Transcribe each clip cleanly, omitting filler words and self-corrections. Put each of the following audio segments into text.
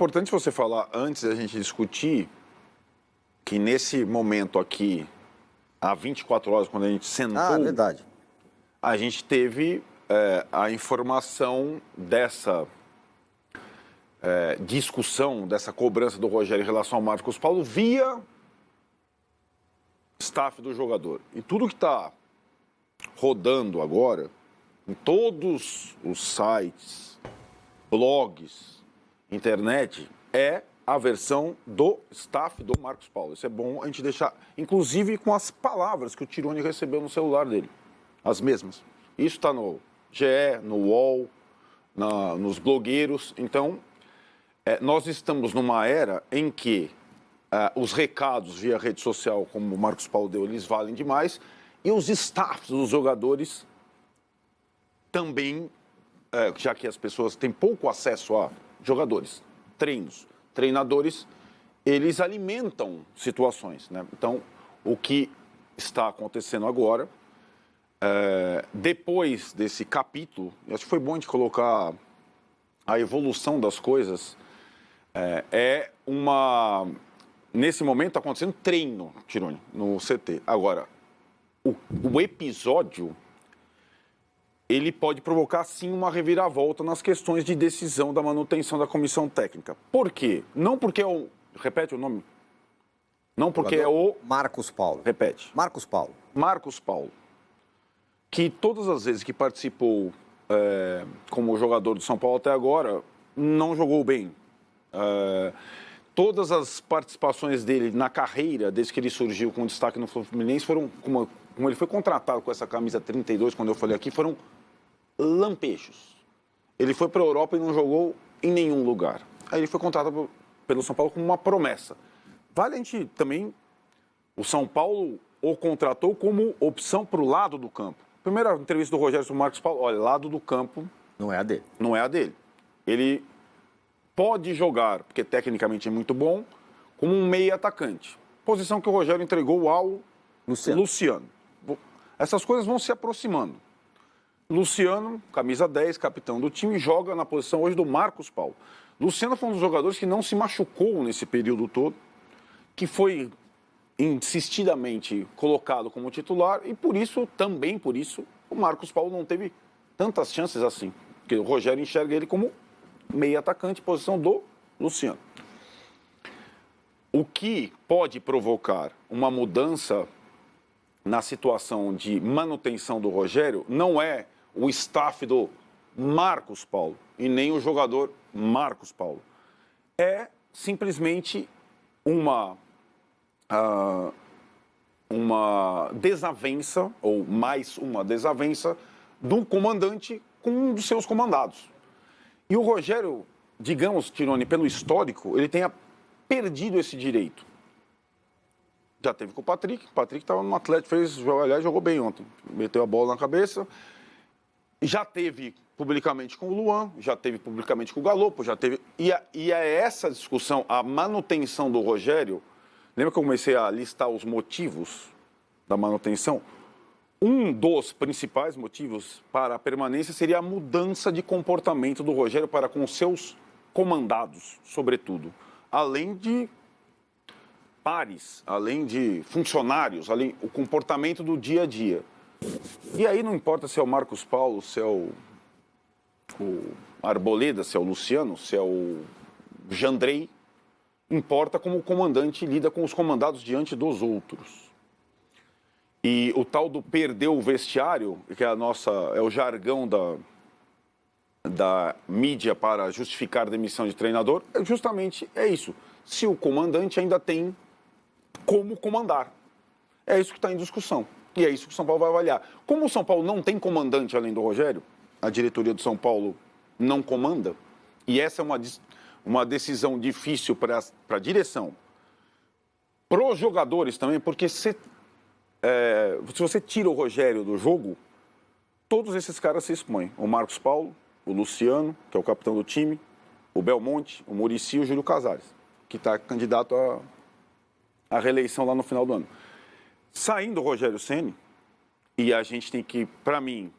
importante você falar, antes da gente discutir, que nesse momento aqui, há 24 horas, quando a gente sentou, verdade. a gente teve a informação dessa discussão, dessa cobrança do Rogério em relação ao Marcos Paulo via staff do jogador. E tudo que está rodando agora, em todos os sites, blogs, internet, é a versão do staff do Marcos Paulo. Isso é bom a gente deixar, inclusive com as palavras que o Tironi recebeu no celular dele, as mesmas. Isso está no GE, no UOL, nos blogueiros. Então, nós estamos numa era em que os recados via rede social, como o Marcos Paulo deu, eles valem demais, e os staffs dos jogadores também, já que as pessoas têm pouco acesso a jogadores, treinos, treinadores, eles alimentam situações, né? Então, o que está acontecendo agora, depois desse capítulo, acho que foi bom a gente colocar a evolução das coisas, nesse momento está acontecendo treino, Tironi, no CT. Agora, o episódio, ele pode provocar, sim, uma reviravolta nas questões de decisão da manutenção da comissão técnica. Por quê? Não porque é o... Repete o nome. Não porque é o... Marcos Paulo. Repete. Marcos Paulo. Marcos Paulo. Que todas as vezes que participou como jogador do São Paulo até agora, não jogou bem. Todas as participações dele na carreira, desde que ele surgiu com destaque no Fluminense, foram, como ele foi contratado com essa camisa 32, quando eu falei aqui, foram lampejos. Ele foi para a Europa e não jogou em nenhum lugar. Aí ele foi contratado pelo São Paulo como uma promessa. Vale a gente também... O São Paulo o contratou como opção para o lado do campo. Primeira entrevista do Rogério sobre o Marcos Paulo, olha, lado do campo... Não é a dele. Não é a dele. Ele pode jogar, porque tecnicamente é muito bom, como um meia atacante. Posição que o Rogério entregou ao Luciano. Essas coisas vão se aproximando. Luciano, camisa 10, capitão do time, joga na posição hoje do Marcos Paulo. Luciano foi um dos jogadores que não se machucou nesse período todo, que foi insistidamente colocado como titular e também por isso, o Marcos Paulo não teve tantas chances assim. Porque o Rogério enxerga ele como meia atacante, posição do Luciano. O que pode provocar uma mudança na situação de manutenção do Rogério não é o staff do Marcos Paulo e nem o jogador Marcos Paulo. É simplesmente uma desavença, ou mais uma desavença, do comandante com um dos seus comandados. E o Rogério, digamos, Tironi, pelo histórico, ele tenha perdido esse direito. Já teve com o Patrick estava no Atlético, jogou bem ontem, meteu a bola na cabeça. Já teve publicamente com o Luan, já teve publicamente com o Galopo, já teve... E é essa discussão, a manutenção do Rogério... Lembra que eu comecei a listar os motivos da manutenção? Um dos principais motivos para a permanência seria a mudança de comportamento do Rogério para com seus comandados, sobretudo. Além de pares, além de funcionários, o comportamento do dia a dia. E aí não importa se é o Marcos Paulo, se é o Arboleda, se é o Luciano, se é o Jandrei, importa como o comandante lida com os comandados diante dos outros. E o tal do perder o vestiário, que é o jargão da mídia para justificar a demissão de treinador, justamente é isso. Se o comandante ainda tem como comandar. É isso que está em discussão. E é isso que o São Paulo vai avaliar. Como o São Paulo não tem comandante além do Rogério, a diretoria do São Paulo não comanda, e essa é uma decisão difícil para a direção, para os jogadores também, porque se você tira o Rogério do jogo, todos esses caras se expõem. O Marcos Paulo, o Luciano, que é o capitão do time, o Belmonte, o Muricy e o Júlio Casares, que está candidato à reeleição lá no final do ano. Saindo o Rogério Ceni, e a gente tem que, para mim,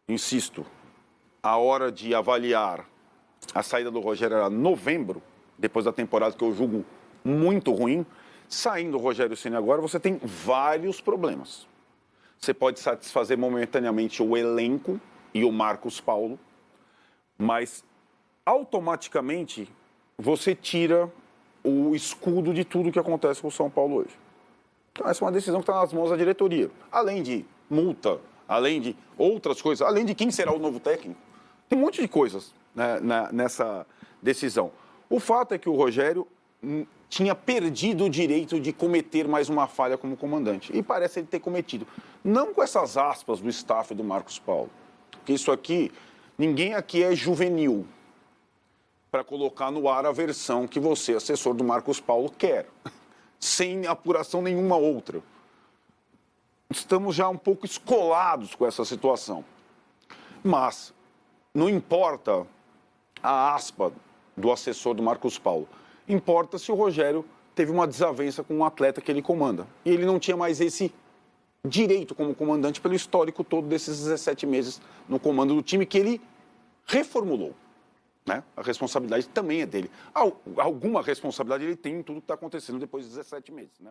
insisto, a hora de avaliar a saída do Rogério era novembro, depois da temporada que eu julgo muito ruim, saindo o Rogério Ceni agora, você tem vários problemas. Você pode satisfazer momentaneamente o elenco e o Marcos Paulo, mas automaticamente você tira o escudo de tudo que acontece com o São Paulo hoje. Então essa é uma decisão que está nas mãos da diretoria. Além de multa, além de outras coisas, além de quem será o novo técnico, tem um monte de coisas, né, nessa decisão. O fato é que o Rogério tinha perdido o direito de cometer mais uma falha como comandante. E parece ele ter cometido. Não com essas aspas do staff do Marcos Paulo. Porque isso aqui, ninguém aqui é juvenil para colocar no ar a versão que você, assessor do Marcos Paulo, quer. Sem apuração nenhuma outra. Estamos já um pouco escolados com essa situação. Mas não importa a aspa do assessor do Marcos Paulo. Importa se o Rogério teve uma desavença com um atleta que ele comanda. E ele não tinha mais esse direito como comandante pelo histórico todo desses 17 meses no comando do time que ele reformulou. Né? A responsabilidade também é dele. Alguma responsabilidade ele tem em tudo que está acontecendo depois de 17 meses. Né?